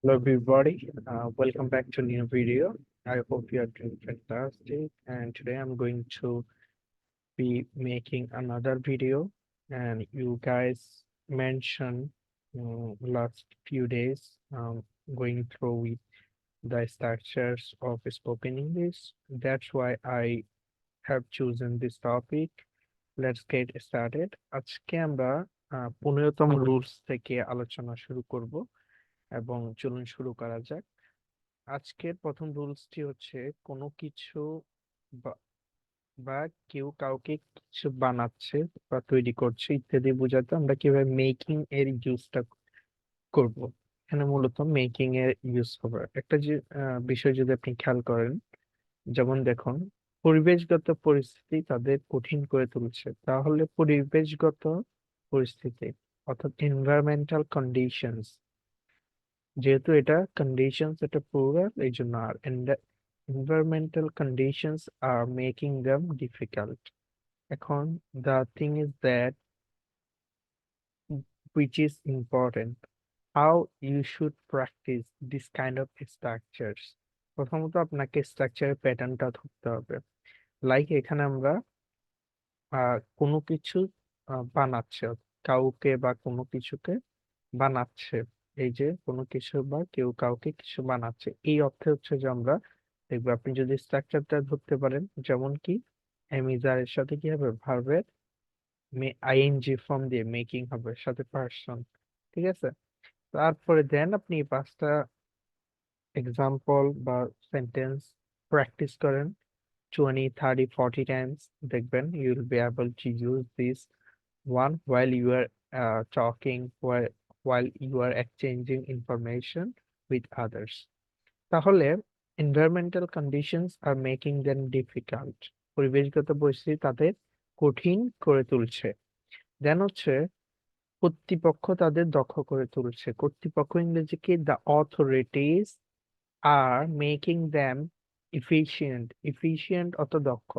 Hello everybody, welcome back to a new video. I hope you are doing fantastic. And today I'm going to be making another video. And you guys mentioned last few days going through with the structures of spoken English. That's why I have chosen this topic. Let's get started. আজকে আমরা 15তম rules থেকে আলোচনা শুরু করব এবং চলুন শুরু করা যাক। আজকের প্রথম রুলসটি হচ্ছে কোনো কিছু বা বা কেউ কাউকে কিছু বানাচ্ছে বা তৈরি করছে ইত্যাদি বোঝাতে আমরা কিভাবে মেকিং এর ইউজটা করব। এখানে মূলত মেকিং এর ইউজ হবে একটা যে বিষয় যদি আপনি খেয়াল করেন, যেমন দেখুন, পরিবেশগত পরিস্থিতি তাদের কঠিন করে তুলছে, তাহলে পরিবেশগত পরিস্থিতি অর্থাৎ এনভায়রনমেন্টাল কন্ডিশনস, যেহেতু এটা কন্ডিশনস এটা প্লুরাল এই জন্য আর environmental conditions are making them difficult. এখন the thing is that which is important, how you should practice this kind of structures. প্রথমত আপনাকে স্ট্রাকচারের প্যাটার্নটা ধরতে হবে। লাইক এখানে আমরা কোনো কিছু বানাচ্ছে, কাউকে বা কোনো কিছুকে বানাচ্ছে। এই যে কোনো কিছু বা কেউ কাউকে কিছু বানাচ্ছে, এই অর্থে হচ্ছে যে আমরা দেখবো, আপনি যদি স্ট্রাকচারটা ধরতে পারেন, যেমন কি অ্যামিজার এর সাথে কি হবে, ভার্বের আইএনজি ফর্ম দিয়ে মেকিং হবে, সাথে পার্সন। ঠিক আছে, তারপরে দেন আপনি এই পাঁচটা এক্সাম্পল বা সেন্টেন্স প্র্যাকটিস করেন 20, 30, 40 times, দেখবেন you will be able to use this one while you are talking, while you are exchanging information with others. তাহলে environmental conditions are making them difficult, পরিবেশগত পরিস্থিতি তাদের কঠিন করে তুলছে। দেন হচ্ছে কর্তৃপক্ষ তাদের দক্ষ করে তুলছে। কর্তৃপক্ষ ইংরেজি কি, the authorities are making them efficient, efficient অত দক্ষ।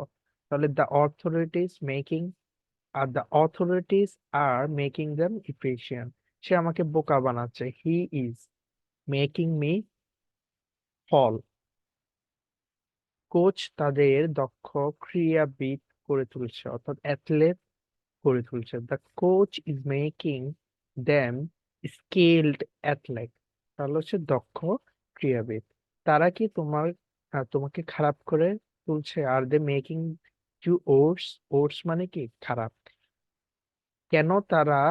তাহলে the authorities are making them efficient, সে আমাকে বোকা বানাচ্ছে, he is making me fall। Coach তাদের দক্ষ ক্রীড়াবিদ করে তুলছে, অর্থাৎ অ্যাথলেট করে তুলছে। The coach is making them skilled athlete, তাহলে হচ্ছে দক্ষ ক্রীড়াবিদ। তারা কি তোমাকে খারাপ করে তুলছে? আর দে মেকিং ইউ ওটস, ওটস মানে কি খারাপ। কেন তারা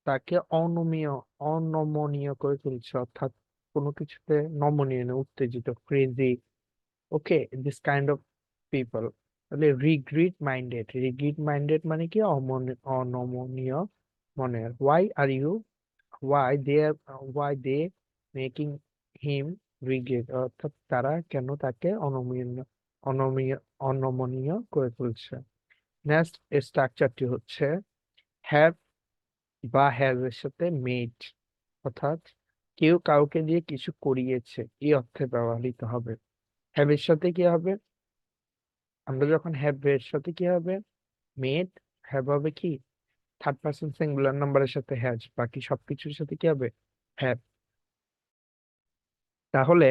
তাকে অনমনীয় করে তুলছে, অর্থাৎ কোনো কিছুতে নমনীয় না, উত্তেজিত, crazy. Okay, this kind of people. তাহলে রিগ্রিড মাইন্ডেড মানে কি অনমনীয় মনের। Why they making him regret, অর্থাৎ তারা কেন তাকে অনমনীয় অনমনীয় করে তুলছে। নেক্সট স্ট্রাকচারটি হচ্ছে হ্যাভ বা হ্যাজ এর সাথে মেড, অর্থাৎ কেউ কাউকে দিয়ে কিছু করিয়েছে, এই অর্থে ব্যবহৃত হবে। হ্যাভ এর সাথে কি হবে, আমরা যখন হ্যাভ এর সাথে কি হবে, মেড, হ্যাভ হবে কি থার্ড পার্সন সিঙ্গুলার নাম্বারের সাথে হ্যাজ, বাকি সবকিছুর সাথে কি হবে, হ্যাভ। তাহলে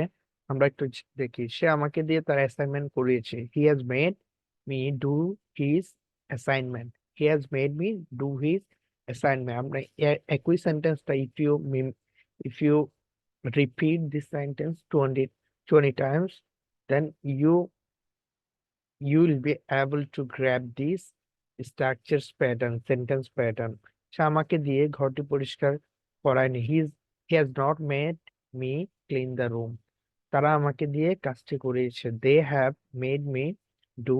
আমরা একটু দেখি, সে আমাকে দিয়ে তার অ্যাসাইনমেন্ট করিয়েছে, he has made me do his assignment, he has made me do his assignment. আমরা একই সেন্টেন্সটা if you repeat this sentence 20 times, then you will be able to grab this structures pattern, sentence pattern. সে আমাকে দিয়ে ঘরটি পরিষ্কার করায়নি, he has not made me clean the room। তারা আমাকে দিয়ে কাজটি করিয়েছে, they have made me do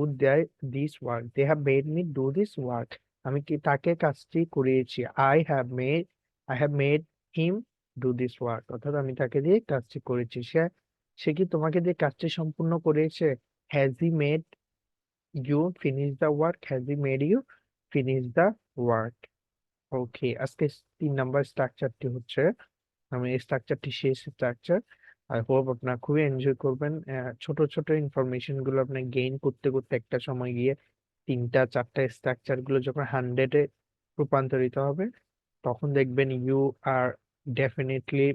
this work, they have made me do this work। আমি কি তাকে কাজটি করিয়েছি, I have made him do this work, অর্থাৎ আমি তাকে দিয়ে কাজটি করেছি। সে সে কি তোমাকে দিয়ে কাজটি সম্পূর্ণ করেছে, has he made you finish the work, has he made you finish the work? ওকে, আজকে 3 নাম্বার স্ট্রাকচারটি হচ্ছে, আমি এই স্ট্রাকচারটি শেষ স্ট্রাকচার। আই হোপ আপনারা খুবই এনজয় করবেন। ছোট ছোট ইনফরমেশন গুলো আপনি গেইন করতে করতে একটা সময় গিয়ে 3টা 4টা স্ট্রাকচার গুলো যখন 100-এ রূপান্তরিত হবে, তখন দেখবেন you are definitely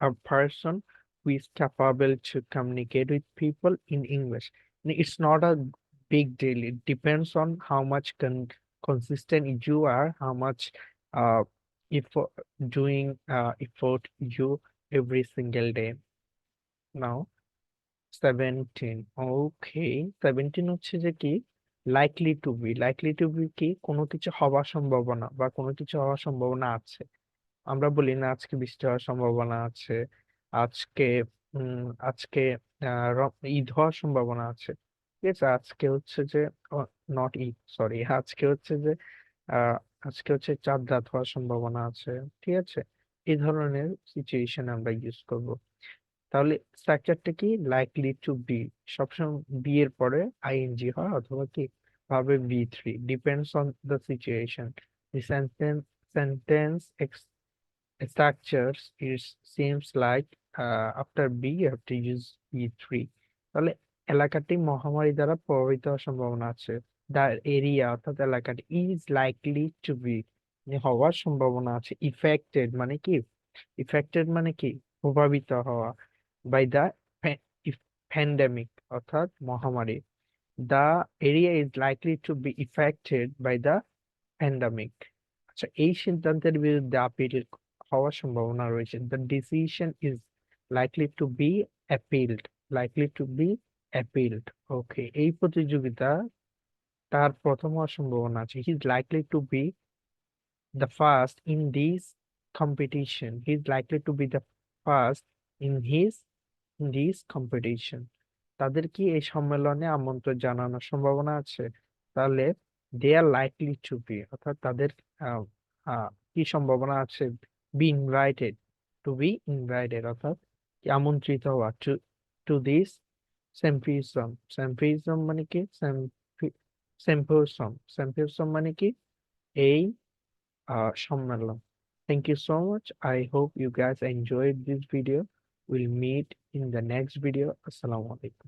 a person who is capable to communicate with people in English. It's not a big deal. It depends on how much consistent you are, how much uh, effort doing effort you every single day. Now 17, ওকে 17 হচ্ছে যে কি likely to B কি কোনো কিছু হওয়ার সম্ভাবনা বা কোনো কিছু হওয়ার সম্ভাবনা আছে। আমরা বলি না আজকে বৃষ্টি হওয়ার সম্ভাবনা আছে, আজকে আজকে ঈদ হওয়ার সম্ভাবনা আছে। ঠিক আছে, আজকে হচ্ছে যে নট ঈদ, সরি, আজকে হচ্ছে যে আহ আজকে হচ্ছে চাঁদ রাত হওয়ার সম্ভাবনা আছে। ঠিক আছে, এই ধরনের সিচুয়েশন আমরা ইউজ করব। তাহলে স্ট্রাকচারটা কি, লাইকলি টু বি, সবসময় বি এর পরে আইএনজি হয় অথবা কি ভাবে বি3, depends on the situation. The sentence structures it seems like after B you have to use B3। তাহলে এলাকাটি মহামারী দ্বারা প্রভাবিত হওয়ার সম্ভাবনা আছে। দ্য এরিয়া অর্থাৎ এলাকাটি ইজ লাইকলি টু বি হওয়ার সম্ভাবনা আছে। ইফেক্টেড মানে কি, ইফেক্টেড মানে কি প্রভাবিত হওয়া বাই দ্য প্যান্ডেমিক অর্থাৎ মহামারী। The area is likely to be affected by the pandemic. আচ্ছা, এই সিদ্ধান্তের বিরুদ্ধে আপিল হওয়ার সম্ভাবনা রয়েছে। The decision is likely to be appealed, likely to be appealed. Okay, এই প্রতিযোগিতা তার প্রথম হওয়ার সম্ভাবনা আছে। He is likely to be the first in this competition, he is likely to be the first in this competition. তাদের কি এই সম্মেলনে আমন্ত্রণ জানানোর সম্ভাবনা আছে? তাহলে দে আর লাইকলি টু বি অর্থাৎ তাদের আহ, কি সম্ভাবনা আছে, be invited, to be invited অর্থাৎ কি আমন্ত্রিত হওয়া, টু দিস সেম্পিজম। সেম্পিজম মানে কি, সেম্পিজম মানে কি এই সম্মেলন। Thank you so much. I hope you guys enjoyed this video. We'll meet in the next video. Assalamu alaikum.